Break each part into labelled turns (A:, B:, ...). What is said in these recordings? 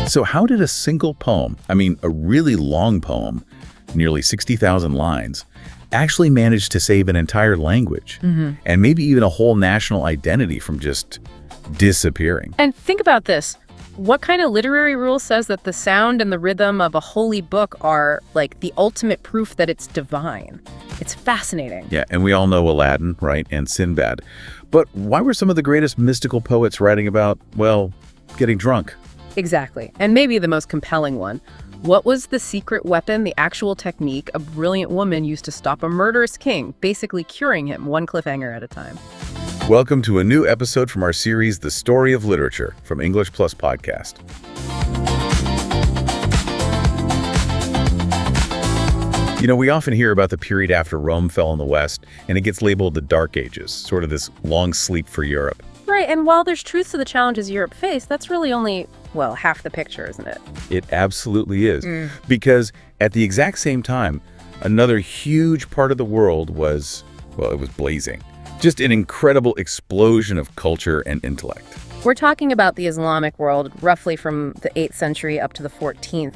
A: So how did a single poem, I mean a really long poem, nearly 60,000 lines, actually manage to save an entire language and maybe even a whole national identity from just disappearing?
B: And think about this. What kind of literary rule says that the sound and the rhythm of a holy book are like the ultimate proof that it's divine? It's fascinating.
A: Yeah, and we all know Aladdin, right, and Sinbad. But why were some of the greatest mystical poets writing about, well, getting drunk?
B: Exactly. And maybe the most compelling one. What was the secret weapon, the actual technique a brilliant woman used to stop a murderous king, basically curing him one cliffhanger at a time?
A: Welcome to a new episode from our series, The Story of Literature, from English Plus Podcast. You know, we often hear about the period after Rome fell in the West, and it gets labeled the Dark Ages, sort of this long sleep for Europe.
B: Right, and while there's truth to the challenges Europe faced, that's really only, well, half the picture, isn't it?
A: It absolutely is. Because at the exact same time, another huge part of the world was, well, it was blazing. Just an incredible explosion of culture and intellect.
B: We're talking about the Islamic world, roughly from the 8th century up to the 14th.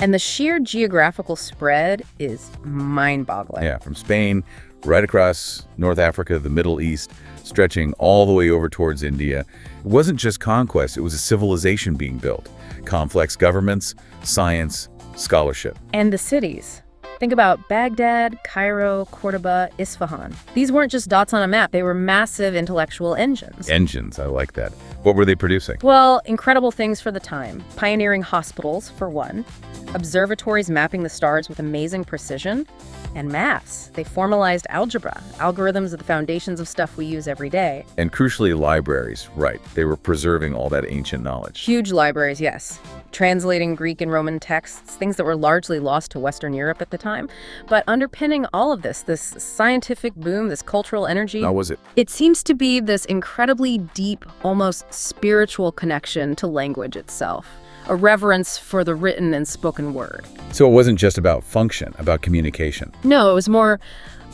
B: And the sheer geographical spread is mind-boggling.
A: Yeah, from Spain, right across North Africa, the Middle East, stretching all the way over towards India. It wasn't just conquest, it was a civilization being built. Complex governments, science, scholarship.
B: And the cities. Think about Baghdad, Cairo, Cordoba, Isfahan. These weren't just dots on a map, they were massive intellectual engines.
A: Engines, I like that. What were they producing?
B: Well, incredible things for the time. Pioneering hospitals, for one. Observatories mapping the stars with amazing precision. And maths. They formalized algebra. Algorithms are the foundations of stuff we use every day.
A: And crucially, libraries, right. They were preserving all that ancient knowledge.
B: Huge libraries, yes. Translating Greek and Roman texts, things that were largely lost to Western Europe at the time. But underpinning all of this scientific boom, this cultural energy,
A: How was it?
B: it seems to be this incredibly deep, almost spiritual connection to language itself. A reverence for the written and spoken word.
A: So it wasn't just about function, about communication.
B: No, it was more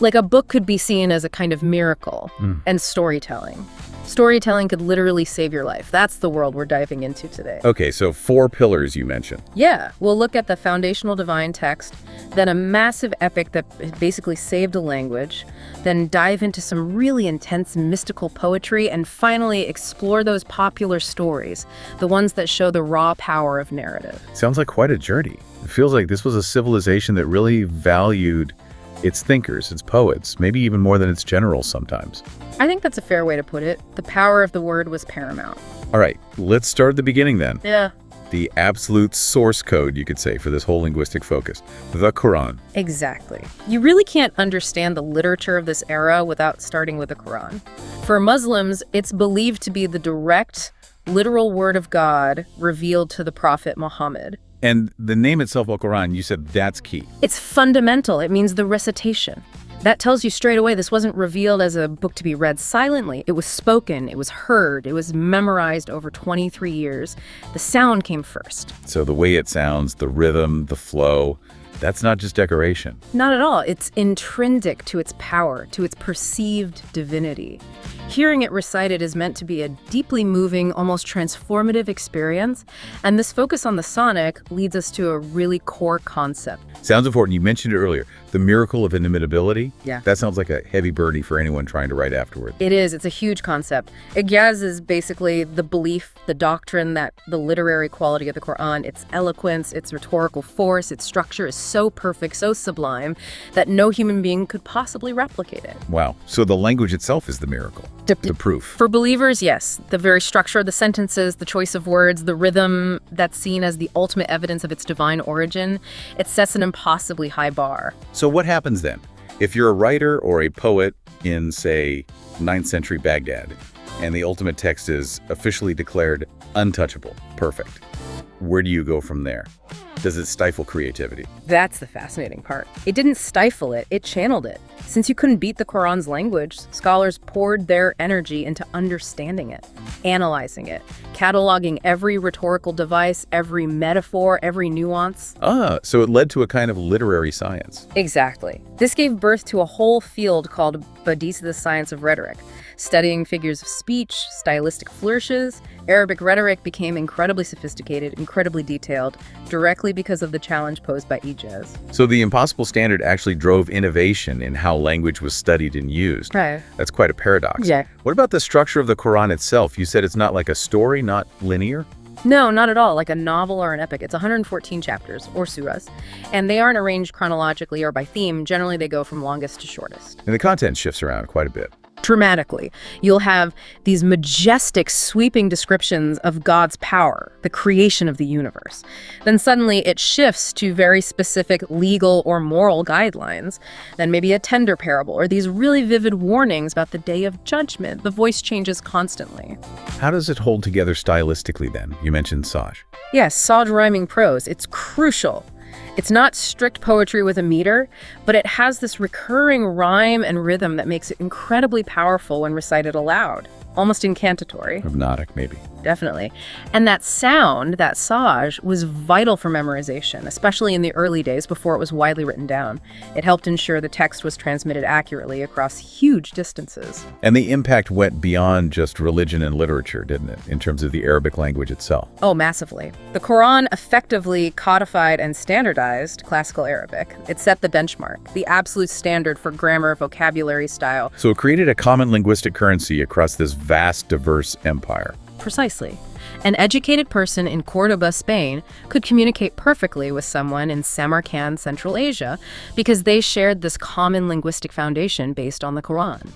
B: like a book could be seen as a kind of miracle and storytelling. Storytelling could literally save your life. That's the world we're diving into today.
A: Okay, so 4 pillars you mentioned.
B: Yeah, we'll look at the foundational divine text, then a massive epic that basically saved a language, then dive into some really intense mystical poetry, and finally explore those popular stories, the ones that show the raw power of narrative.
A: Sounds like quite a journey. It feels like this was a civilization that really valued its thinkers, its poets, maybe even more than its generals sometimes.
B: I think that's a fair way to put it. The power of the word was paramount.
A: All right, let's start at the beginning then.
B: Yeah.
A: The absolute source code, you could say, for this whole linguistic focus, the Quran.
B: Exactly. You really can't understand the literature of this era without starting with the Quran. For Muslims, it's believed to be the direct, literal word of God revealed to the Prophet Muhammad.
A: And the name itself, Al-Quran, you said that's key.
B: It's fundamental. It means the recitation. That tells you straight away this wasn't revealed as a book to be read silently. It was spoken, it was heard, it was memorized over 23 years. The sound came first.
A: So the way it sounds, the rhythm, the flow, that's not just decoration.
B: Not at all. It's intrinsic to its power, to its perceived divinity. Hearing it recited is meant to be a deeply moving, almost transformative experience, and this focus on the sonic leads us to a really core concept.
A: Sounds important. You mentioned it earlier, the miracle of inimitability.
B: Yeah.
A: That sounds like a heavy burden for anyone trying to write afterward.
B: It is. It's a huge concept. Ijaz is basically the belief, the doctrine that the literary quality of the Quran, its eloquence, its rhetorical force, its structure is so perfect, so sublime, that no human being could possibly replicate it.
A: Wow. So the language itself is the miracle, the proof.
B: For believers, yes. The very structure of the sentences, the choice of words, the rhythm that's seen as the ultimate evidence of its divine origin, it sets an impossibly high bar.
A: So what happens then? If you're a writer or a poet in, say, 9th century Baghdad, and the ultimate text is officially declared untouchable, perfect, where do you go from there? Does it stifle creativity?
B: That's the fascinating part. It didn't stifle it, it channeled it. Since you couldn't beat the Quran's language, scholars poured their energy into understanding it, analyzing it, cataloging every rhetorical device, every metaphor, every nuance.
A: So it led to a kind of literary science.
B: Exactly. This gave birth to a whole field called Badis, the science of rhetoric. Studying figures of speech, stylistic flourishes, Arabic rhetoric became incredibly sophisticated, incredibly detailed, directly because of the challenge posed by ijaz.
A: So the impossible standard actually drove innovation in how language was studied and used.
B: Right.
A: That's quite a paradox.
B: Yeah.
A: What about the structure of the Quran itself? You said it's not like a story, not linear?
B: No, not at all, like a novel or an epic. It's 114 chapters, or surahs, and they aren't arranged chronologically or by theme. Generally, they go from longest to shortest.
A: And the content shifts around quite a bit.
B: Dramatically. You'll have these majestic, sweeping descriptions of God's power, the creation of the universe. Then suddenly it shifts to very specific legal or moral guidelines. Then maybe a tender parable, or these really vivid warnings about the day of judgment. The voice changes constantly.
A: How does it hold together stylistically then? You mentioned Saj.
B: Yes, Saj rhyming prose. It's crucial. It's not strict poetry with a meter, but it has this recurring rhyme and rhythm that makes it incredibly powerful when recited aloud, almost incantatory.
A: Hypnotic, maybe.
B: Definitely. And that sound, that saj, was vital for memorization, especially in the early days before it was widely written down. It helped ensure the text was transmitted accurately across huge distances.
A: And the impact went beyond just religion and literature, didn't it, in terms of the Arabic language itself?
B: Oh, massively. The Quran effectively codified and standardized classical Arabic. It set the benchmark, the absolute standard for grammar, vocabulary, style.
A: So it created a common linguistic currency across this vast, diverse empire.
B: Precisely. An educated person in Córdoba, Spain, could communicate perfectly with someone in Samarkand, Central Asia, because they shared this common linguistic foundation based on the Quran.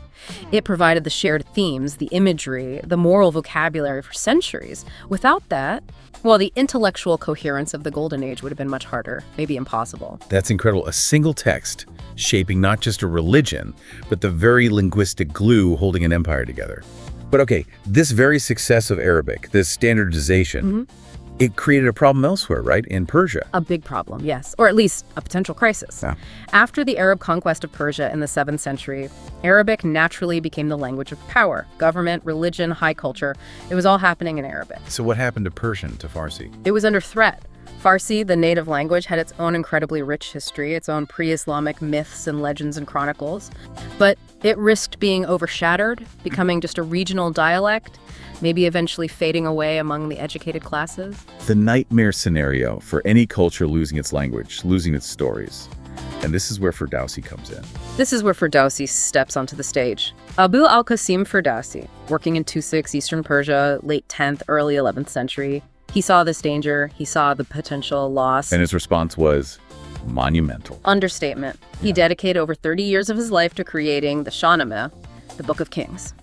B: It provided the shared themes, the imagery, the moral vocabulary for centuries. Without that, well, the intellectual coherence of the Golden Age would have been much harder, maybe impossible.
A: That's incredible. A single text shaping not just a religion, but the very linguistic glue holding an empire together. But okay, this very success of Arabic, this standardization, it created a problem elsewhere, right? In Persia.
B: A big problem, yes, or at least a potential crisis.
A: Yeah.
B: After the Arab conquest of Persia in the 7th century, Arabic naturally became the language of power, government, religion, high culture. It was all happening in Arabic.
A: So what happened to Persian, to Farsi?
B: It was under threat. Farsi, the native language, had its own incredibly rich history, its own pre-Islamic myths and legends and chronicles. But it risked being overshadowed, becoming just a regional dialect, maybe eventually fading away among the educated classes.
A: The nightmare scenario for any culture losing its language, losing its stories. And this is where Ferdowsi comes in.
B: This is where Ferdowsi steps onto the stage. Abu al-Qasim Ferdowsi, working in Tusik, Eastern Persia, late 10th, early 11th century. He saw this danger, he saw the potential loss.
A: And his response was monumental.
B: Understatement. He dedicated over 30 years of his life to creating the Shahnameh, the Book of Kings.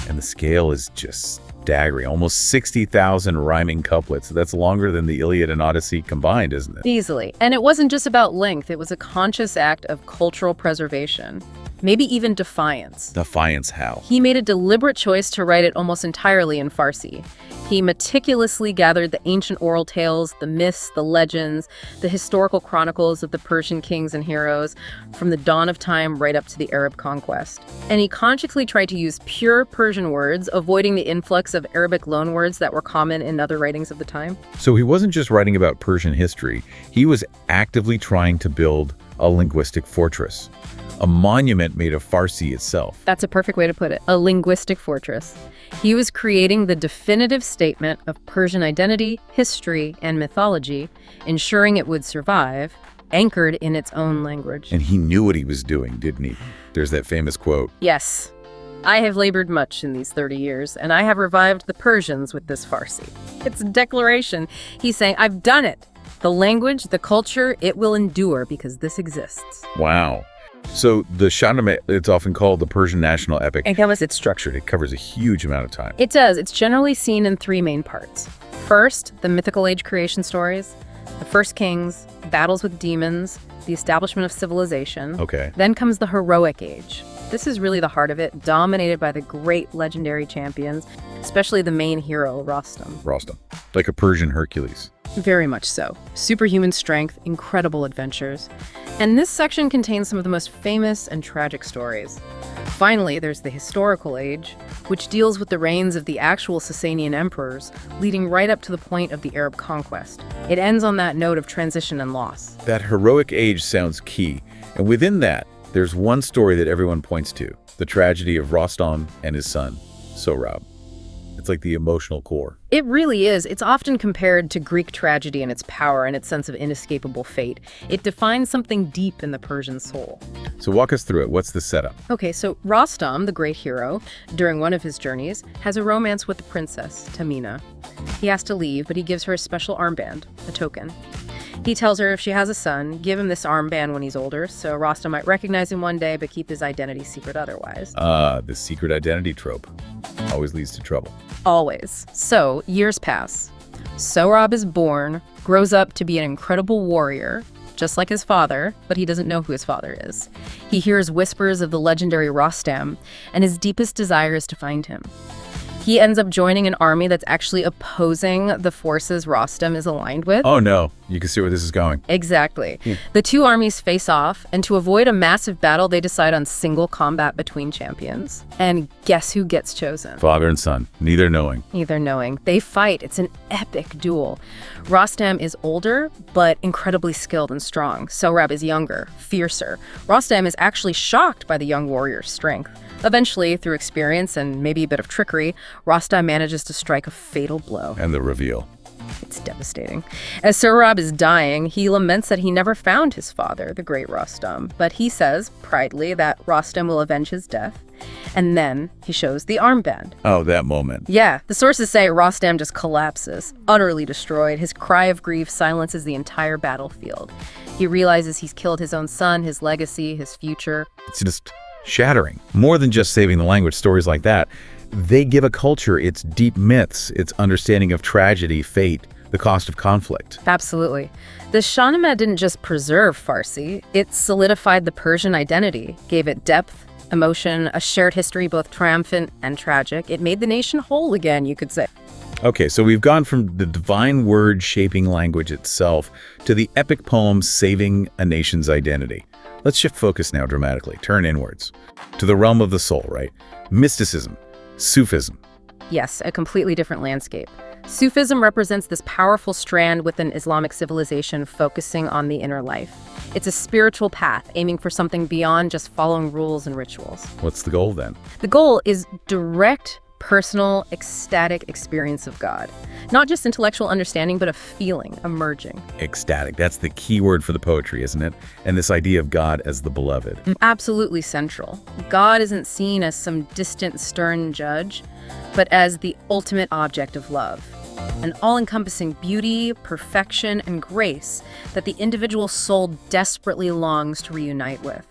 A: And the scale is just staggering. Almost 60,000 rhyming couplets. That's longer than the Iliad and Odyssey combined, isn't it?
B: Easily. And it wasn't just about length, it was a conscious act of cultural preservation. Maybe even defiance.
A: Defiance how?
B: He made a deliberate choice to write it almost entirely in Farsi. He meticulously gathered the ancient oral tales, the myths, the legends, the historical chronicles of the Persian kings and heroes, from the dawn of time right up to the Arab conquest. And he consciously tried to use pure Persian words, avoiding the influx of Arabic loanwords that were common in other writings of the time.
A: So he wasn't just writing about Persian history, he was actively trying to build a linguistic fortress. A monument made of Farsi itself.
B: That's a perfect way to put it. A linguistic fortress. He was creating the definitive statement of Persian identity, history, and mythology, ensuring it would survive, anchored in its own language.
A: And he knew what he was doing, didn't he? There's that famous quote.
B: Yes. I have labored much in these 30 years, and I have revived the Persians with this Farsi. It's a declaration. He's saying, I've done it. The language, the culture, it will endure because this exists.
A: Wow. So the Shahnameh, it's often called the Persian national epic.
B: And
A: It's structured. It covers a huge amount of time.
B: It does. It's generally seen in 3 main parts. First, the mythical age creation stories, the first kings, battles with demons, the establishment of civilization.
A: Okay.
B: Then comes the heroic age. This is really the heart of it, dominated by the great legendary champions, especially the main hero, Rostam.
A: Like a Persian Hercules.
B: Very much so. Superhuman strength, incredible adventures. And this section contains some of the most famous and tragic stories. Finally, there's the historical age, which deals with the reigns of the actual Sasanian emperors, leading right up to the point of the Arab conquest. It ends on that note of transition and loss.
A: That heroic age sounds key. And within that, there's one story that everyone points to. The tragedy of Rostam and his son, Sohrab. It's like the emotional core.
B: It really is. It's often compared to Greek tragedy and its power and its sense of inescapable fate. It defines something deep in the Persian soul.
A: So walk us through it. What's the setup?
B: Okay, so Rostam, the great hero, during one of his journeys, has a romance with the princess, Tamina. He has to leave, but he gives her a special armband, a token. He tells her if she has a son, give him this armband when he's older, so Rostam might recognize him one day, but keep his identity secret otherwise.
A: The secret identity trope. Always leads to trouble.
B: Always. So, years pass. Sohrab is born, grows up to be an incredible warrior, just like his father, but he doesn't know who his father is. He hears whispers of the legendary Rostam, and his deepest desire is to find him. He ends up joining an army that's actually opposing the forces Rostam is aligned with.
A: Oh no, you can see where this is going.
B: Exactly. The two armies face off, and to avoid a massive battle, they decide on single combat between champions. And guess who gets chosen?
A: Father and son, neither knowing.
B: Neither knowing. They fight. It's an epic duel. Rostam is older, but incredibly skilled and strong. Sohrab is younger, fiercer. Rostam is actually shocked by the young warrior's strength. Eventually, through experience and maybe a bit of trickery, Rostam manages to strike a fatal blow.
A: And the reveal.
B: It's devastating. As Sohrab is dying, he laments that he never found his father, the great Rostam. But he says, proudly, that Rostam will avenge his death. And then he shows the armband.
A: Oh, that moment.
B: Yeah, the sources say Rostam just collapses, utterly destroyed. His cry of grief silences the entire battlefield. He realizes he's killed his own son, his legacy, his future.
A: It's just shattering. More than just saving the language, stories like that. They give a culture its deep myths, its understanding of tragedy, fate, the cost of conflict.
B: Absolutely. The Shahnameh didn't just preserve Farsi, it solidified the Persian identity, gave it depth, emotion, a shared history both triumphant and tragic. It made the nation whole again, you could say.
A: Okay, so we've gone from the divine word shaping language itself to the epic poem saving a nation's identity. Let's shift focus now dramatically, turn inwards, to the realm of the soul, right? Mysticism, Sufism.
B: Yes, a completely different landscape. Sufism represents this powerful strand within Islamic civilization focusing on the inner life. It's a spiritual path aiming for something beyond just following rules and rituals.
A: What's the goal then?
B: The goal is direct, personal, ecstatic experience of God. Not just intellectual understanding, but a feeling emerging.
A: Ecstatic, that's the key word for the poetry, isn't it? And this idea of God as the beloved.
B: Absolutely central. God isn't seen as some distant, stern judge, but as the ultimate object of love. An all-encompassing beauty, perfection, and grace that the individual soul desperately longs to reunite with.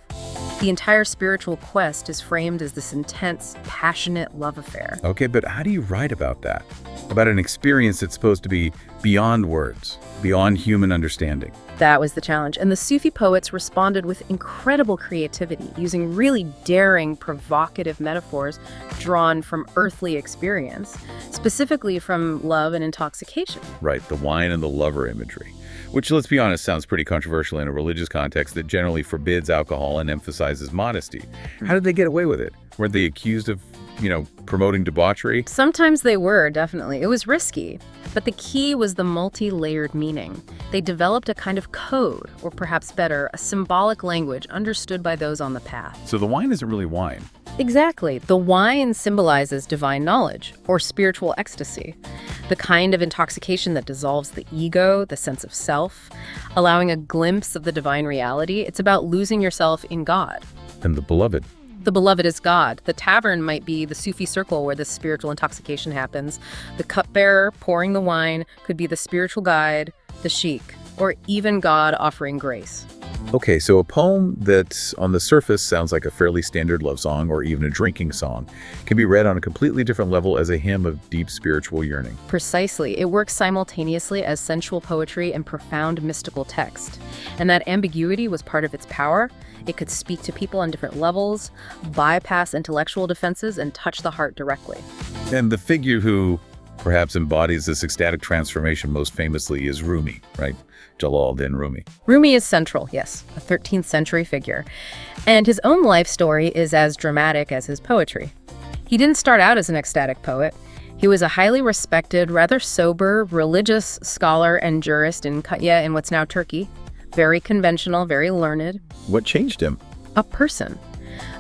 B: The entire spiritual quest is framed as this intense, passionate love affair.
A: Okay, but how do you write about that? About an experience that's supposed to be beyond words, beyond human understanding?
B: That was the challenge. And the Sufi poets responded with incredible creativity, using really daring, provocative metaphors drawn from earthly experience, specifically from love and intoxication.
A: Right, the wine and the lover imagery. Which, let's be honest, sounds pretty controversial in a religious context that generally forbids alcohol and emphasizes modesty. How did they get away with it? Were they accused of, promoting debauchery?
B: Sometimes they were, definitely. It was risky. But the key was the multi-layered meaning. They developed a kind of code, or perhaps better, a symbolic language understood by those on the path.
A: So the wine isn't really wine.
B: Exactly. The wine symbolizes divine knowledge, or spiritual ecstasy. The kind of intoxication that dissolves the ego, the sense of self, allowing a glimpse of the divine reality. It's about losing yourself in God.
A: And the beloved.
B: The beloved is God. The tavern might be the Sufi circle where this spiritual intoxication happens. The cupbearer pouring the wine could be the spiritual guide, the sheikh, or even God offering grace.
A: Okay, so a poem that on the surface sounds like a fairly standard love song or even a drinking song can be read on a completely different level as a hymn of deep spiritual yearning.
B: Precisely. It works simultaneously as sensual poetry and profound mystical text. And that ambiguity was part of its power. It could speak to people on different levels, bypass intellectual defenses, and touch the heart directly.
A: And the figure who perhaps embodies this ecstatic transformation most famously is Rumi, right? Jalaluddin Rumi.
B: Rumi is central, yes, a 13th century figure. And his own life story is as dramatic as his poetry. He didn't start out as an ecstatic poet. He was a highly respected, rather sober, religious scholar and jurist in what's now Turkey. Very conventional, very learned.
A: What changed him?
B: A person.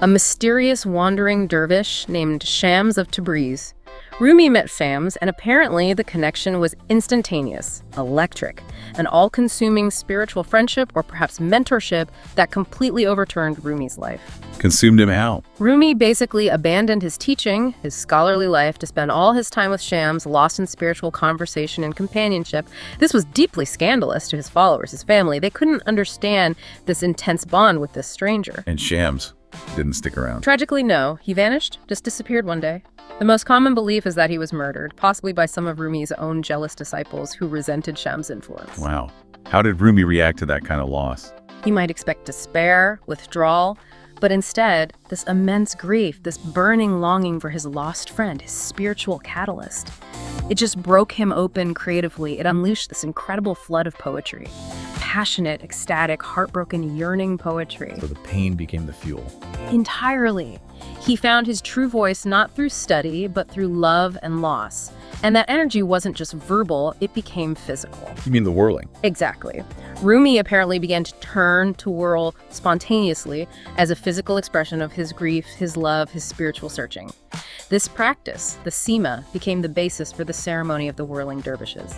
B: a mysterious wandering dervish named Shams of Tabriz. Rumi met Shams, and apparently the connection was instantaneous, electric, an all-consuming spiritual friendship or perhaps mentorship that completely overturned Rumi's life.
A: Consumed him how?
B: Rumi basically abandoned his teaching, his scholarly life, to spend all his time with Shams, lost in spiritual conversation and companionship. This was deeply scandalous to his followers, his family. They couldn't understand this intense bond with this stranger.
A: And Shams didn't stick around.
B: Tragically, no. He vanished, just disappeared one day. The most common belief is that he was murdered, possibly by some of Rumi's own jealous disciples who resented Shams' influence.
A: Wow. How did Rumi react to that kind of loss?
B: You might expect despair, withdrawal, but instead, this immense grief, this burning longing for his lost friend, his spiritual catalyst. It just broke him open creatively. It unleashed this incredible flood of poetry. Passionate, ecstatic, heartbroken, yearning poetry.
A: So the pain became the fuel.
B: Entirely. He found his true voice not through study, but through love and loss. And that energy wasn't just verbal, it became physical.
A: You mean the whirling?
B: Exactly. Rumi apparently began to turn to whirl spontaneously as a physical expression of his grief, his love, his spiritual searching. This practice, the sema, became the basis for the ceremony of the whirling dervishes.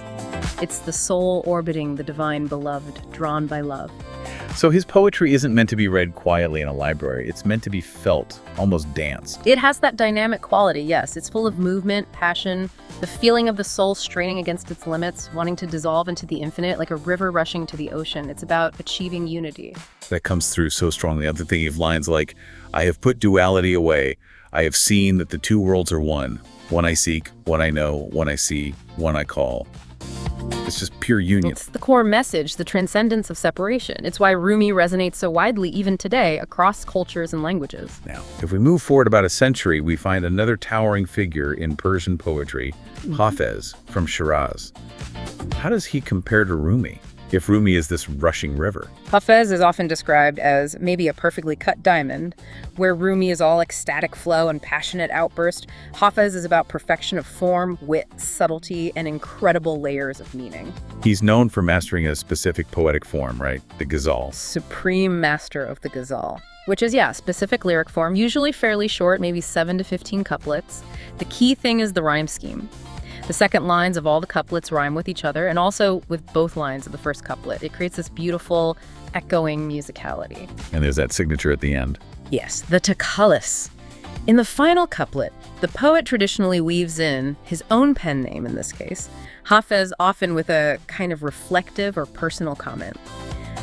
B: It's the soul orbiting the divine beloved, drawn by love.
A: So his poetry isn't meant to be read quietly in a library. It's meant to be felt, almost danced.
B: It has that dynamic quality, yes. It's full of movement, passion, the feeling of the soul straining against its limits, wanting to dissolve into the infinite, like a river rushing to the ocean. It's about achieving unity.
A: That comes through so strongly. I'm thinking of lines like, I have put duality away. I have seen that the two worlds are one. One I seek, one I know, one I see, one I call. It's just pure union.
B: It's the core message, the transcendence of separation. It's why Rumi resonates so widely even today across cultures and languages.
A: Now, if we move forward about a century, we find another towering figure in Persian poetry, Hafez from Shiraz. How does he compare to Rumi, if Rumi is this rushing river?
B: Hafez is often described as maybe a perfectly cut diamond, where Rumi is all ecstatic flow and passionate outburst. Hafez is about perfection of form, wit, subtlety, and incredible layers of meaning.
A: He's known for mastering a specific poetic form, right? The ghazal.
B: Supreme master of the ghazal, which is, specific lyric form, usually fairly short, maybe 7 to 15 couplets. The key thing is the rhyme scheme. The second lines of all the couplets rhyme with each other, and also with both lines of the first couplet. It creates this beautiful, echoing musicality.
A: And there's that signature at the end.
B: Yes, the takhalis. In the final couplet, the poet traditionally weaves in his own pen name in this case, Hafez, often with a kind of reflective or personal comment.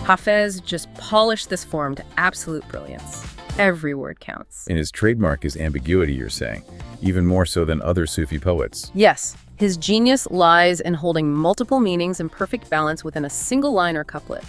B: Hafez just polished this form to absolute brilliance. Every word counts.
A: And his trademark is ambiguity, you're saying, even more so than other Sufi poets.
B: Yes, his genius lies in holding multiple meanings in perfect balance within a single line or couplet.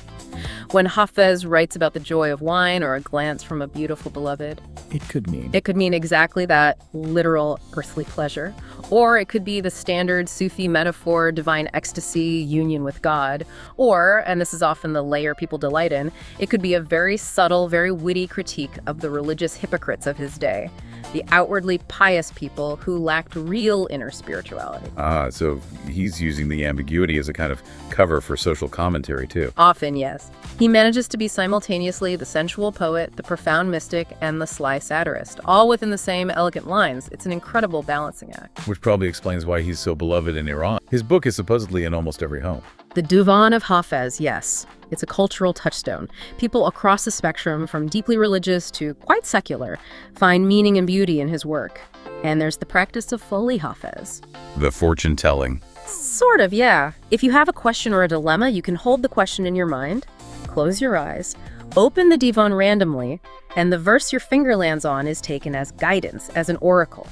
B: When Hafez writes about the joy of wine or a glance from a beautiful beloved,
A: It could mean
B: exactly that, literal earthly pleasure. Or it could be the standard Sufi metaphor, divine ecstasy, union with God. Or, and this is often the layer people delight in, it could be a very subtle, very witty critique of the religious hypocrites of his day, the outwardly pious people who lacked real inner spirituality.
A: So he's using the ambiguity as a kind of cover for social commentary, too.
B: Often, yes. He manages to be simultaneously the sensual poet, the profound mystic, and the sly satirist, all within the same elegant lines. It's an incredible balancing act.
A: Which probably explains why he's so beloved in Iran. His book is supposedly in almost every home.
B: The Divan of Hafez, yes. It's a cultural touchstone. People across the spectrum, from deeply religious to quite secular, find meaning and beauty in his work. And there's the practice of Foley Hafez.
A: The fortune-telling.
B: Sort of, yeah. If you have a question or a dilemma, you can hold the question in your mind, close your eyes, open the divan randomly, and the verse your finger lands on is taken as guidance, as an oracle.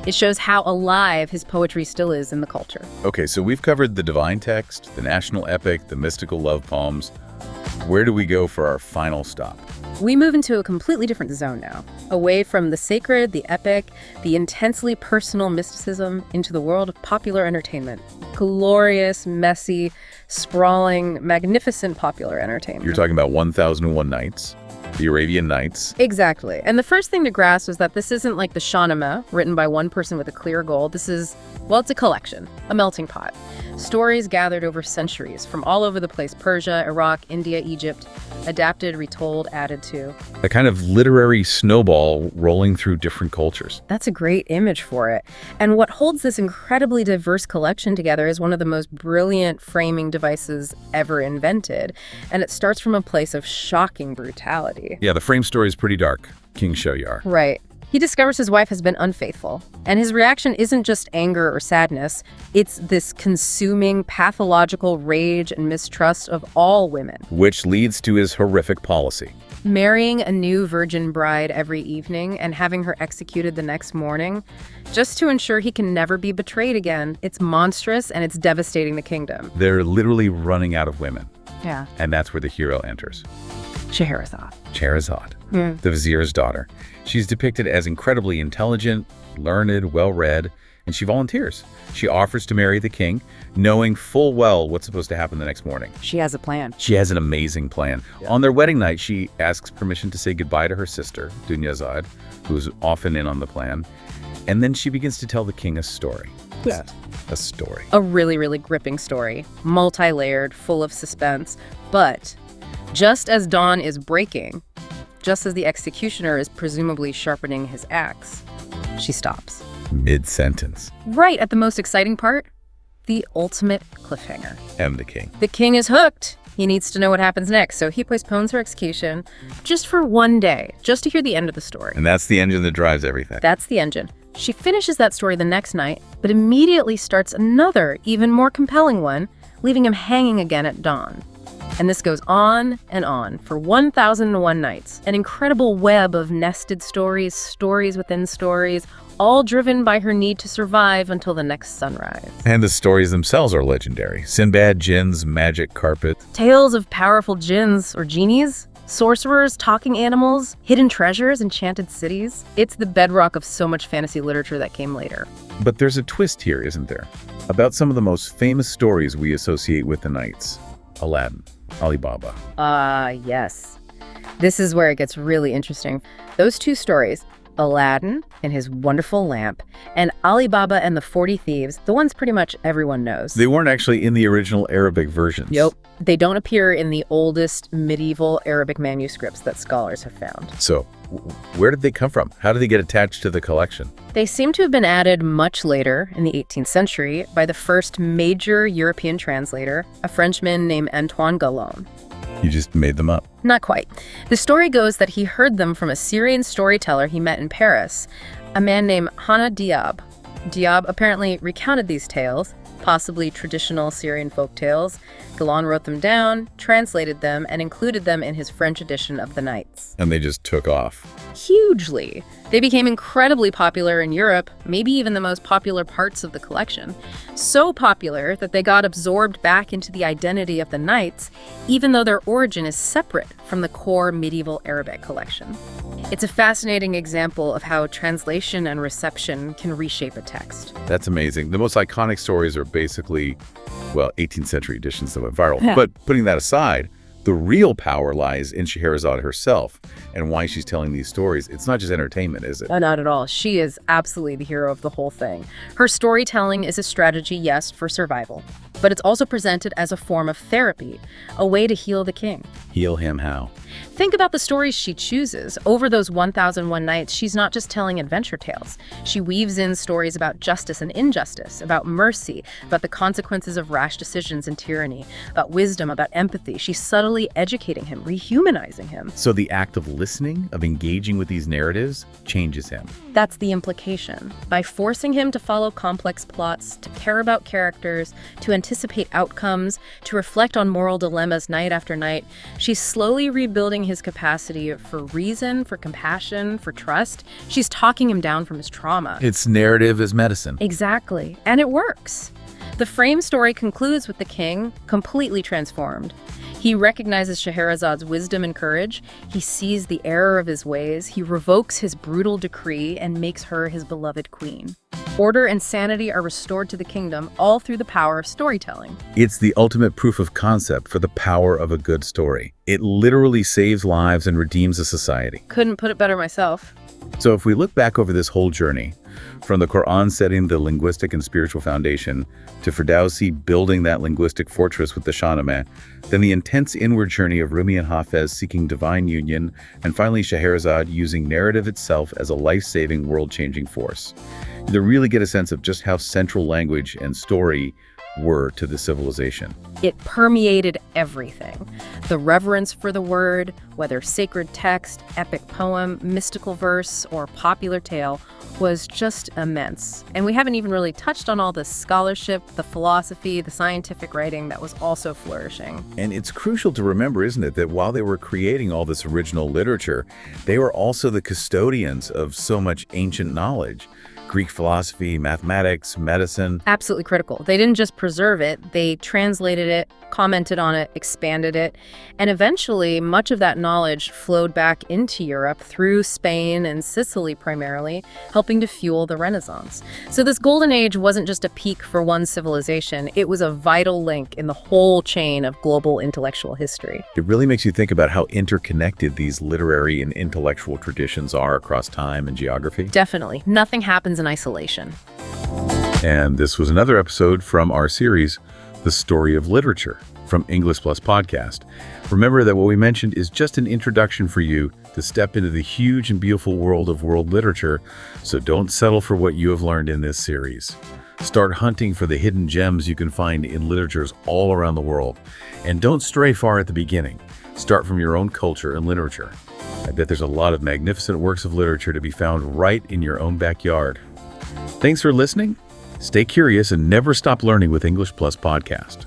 B: It shows how alive his poetry still is in the culture.
A: Okay, so we've covered the divine text, the national epic, the mystical love poems. Where do we go for our final stop?
B: We move into a completely different zone now, away from the sacred, the epic, the intensely personal mysticism, into the world of popular entertainment. Glorious, messy, sprawling, magnificent popular entertainment.
A: You're talking about 1001 Nights? The Arabian Nights.
B: Exactly. And the first thing to grasp is that this isn't like the Shahnameh, written by one person with a clear goal. This is, well, it's a collection, a melting pot. Stories gathered over centuries from all over the place: Persia, Iraq, India, Egypt, adapted, retold, added to.
A: A kind of literary snowball rolling through different cultures.
B: That's a great image for it. And what holds this incredibly diverse collection together is one of the most brilliant framing devices ever invented. And it starts from a place of shocking brutality.
A: Yeah, the frame story is pretty dark. King Shoyar.
B: Right. He discovers his wife has been unfaithful, and his reaction isn't just anger or sadness. It's this consuming, pathological rage and mistrust of all women.
A: Which leads to his horrific policy.
B: Marrying a new virgin bride every evening and having her executed the next morning, just to ensure he can never be betrayed again. It's monstrous, and it's devastating the kingdom.
A: They're literally running out of women.
B: Yeah.
A: And that's where the hero enters.
B: Scheherazade.
A: Scheherazade, the vizier's daughter. She's depicted as incredibly intelligent, learned, well-read, and she volunteers. She offers to marry the king, knowing full well what's supposed to happen the next morning.
B: She has a plan.
A: She has an amazing plan. Yeah. On their wedding night, she asks permission to say goodbye to her sister, Dunyazad, who's often in on the plan, and then she begins to tell the king a story.
B: Yeah.
A: A story.
B: A really, really gripping story. Multi-layered, full of suspense, but just as dawn is breaking, just as the executioner is presumably sharpening his axe, she stops.
A: Mid-sentence.
B: Right at the most exciting part, the ultimate cliffhanger.
A: And the king.
B: The king is hooked. He needs to know what happens next, so he postpones her execution just for one day, just to hear the end of the story.
A: And that's the engine that drives everything.
B: That's the engine. She finishes that story the next night, but immediately starts another, even more compelling one, leaving him hanging again at dawn. And this goes on and on for 1,001 nights. An incredible web of nested stories, stories within stories, all driven by her need to survive until the next sunrise.
A: And the stories themselves are legendary. Sinbad, jinns, magic carpet.
B: Tales of powerful jinns or genies, sorcerers, talking animals, hidden treasures, enchanted cities. It's the bedrock of so much fantasy literature that came later.
A: But there's a twist here, isn't there? About some of the most famous stories we associate with the Knights. Aladdin, Alibaba.
B: Yes. This is where it gets really interesting. Those two stories, Aladdin and his wonderful lamp, and Alibaba and the 40 Thieves, the ones pretty much everyone knows.
A: They weren't actually in the original Arabic versions.
B: Yep. They don't appear in the oldest medieval Arabic manuscripts that scholars have found.
A: So, where did they come from? How did they get attached to the collection?
B: They seem to have been added much later, in the 18th century, by the first major European translator, a Frenchman named Antoine Galon.
A: You just made them up.
B: Not quite. The story goes that he heard them from a Syrian storyteller he met in Paris, a man named Hana Diab. Diab apparently recounted these tales, possibly traditional Syrian folk tales. Galon wrote them down, translated them, and included them in his French edition of the Knights.
A: And they just took off.
B: Hugely. They became incredibly popular in Europe, maybe even the most popular parts of the collection. So popular that they got absorbed back into the identity of the Knights, even though their origin is separate from the core medieval Arabic collection. It's a fascinating example of how translation and reception can reshape a text.
A: That's amazing. The most iconic stories are basically, well, 18th century editions that went viral.
B: Yeah.
A: But putting that aside, the real power lies in Scheherazade herself and why she's telling these stories. It's not just entertainment, is it?
B: Not at all. She is absolutely the hero of the whole thing. Her storytelling is a strategy, yes, for survival, but it's also presented as a form of therapy, a way to heal the king.
A: Heal him how?
B: Think about the stories she chooses. Over those 1,001 nights, she's not just telling adventure tales. She weaves in stories about justice and injustice, about mercy, about the consequences of rash decisions and tyranny, about wisdom, about empathy. She's subtly educating him, rehumanizing him.
A: So the act of listening, of engaging with these narratives, changes him.
B: That's the implication. By forcing him to follow complex plots, to care about characters, to anticipate outcomes, to reflect on moral dilemmas night after night, she's slowly rebuilding his capacity for reason, for compassion, for trust. She's talking him down from his trauma.
A: It's narrative as medicine.
B: Exactly. And it works. The frame story concludes with the king completely transformed. He recognizes Scheherazade's wisdom and courage. He sees the error of his ways. He revokes his brutal decree and makes her his beloved queen. Order and sanity are restored to the kingdom, all through the power of storytelling.
A: It's the ultimate proof of concept for the power of a good story. It literally saves lives and redeems a society.
B: Couldn't put it better myself.
A: So if we look back over this whole journey, from the Quran setting the linguistic and spiritual foundation, to Ferdowsi building that linguistic fortress with the Shahnameh, then the intense inward journey of Rumi and Hafez seeking divine union, and finally Scheherazade using narrative itself as a life-saving, world-changing force, you really get a sense of just how central language and story were to the civilization.
B: It permeated everything. The reverence for the word, whether sacred text, epic poem, mystical verse, or popular tale, was just immense. And we haven't even really touched on all the scholarship, the philosophy, the scientific writing that was also flourishing.
A: And it's crucial to remember, isn't it, that while they were creating all this original literature, they were also the custodians of so much ancient knowledge. Greek philosophy, mathematics, medicine.
B: Absolutely critical. They didn't just preserve it, they translated it, commented on it, expanded it, and eventually much of that knowledge flowed back into Europe through Spain and Sicily primarily, helping to fuel the Renaissance. So this golden age wasn't just a peak for one civilization, it was a vital link in the whole chain of global intellectual history.
A: It really makes you think about how interconnected these literary and intellectual traditions are across time and geography.
B: Definitely. Nothing happens in isolation.
A: And this was another episode from our series, The Story of Literature, from English Plus Podcast. Remember that what we mentioned is just an introduction for you to step into the huge and beautiful world of world literature, so don't settle for what you have learned in this series. Start hunting for the hidden gems you can find in literatures all around the world. And don't stray far at the beginning. Start from your own culture and literature. I bet there's a lot of magnificent works of literature to be found right in your own backyard. Thanks for listening. Stay curious and never stop learning with English Plus Podcast.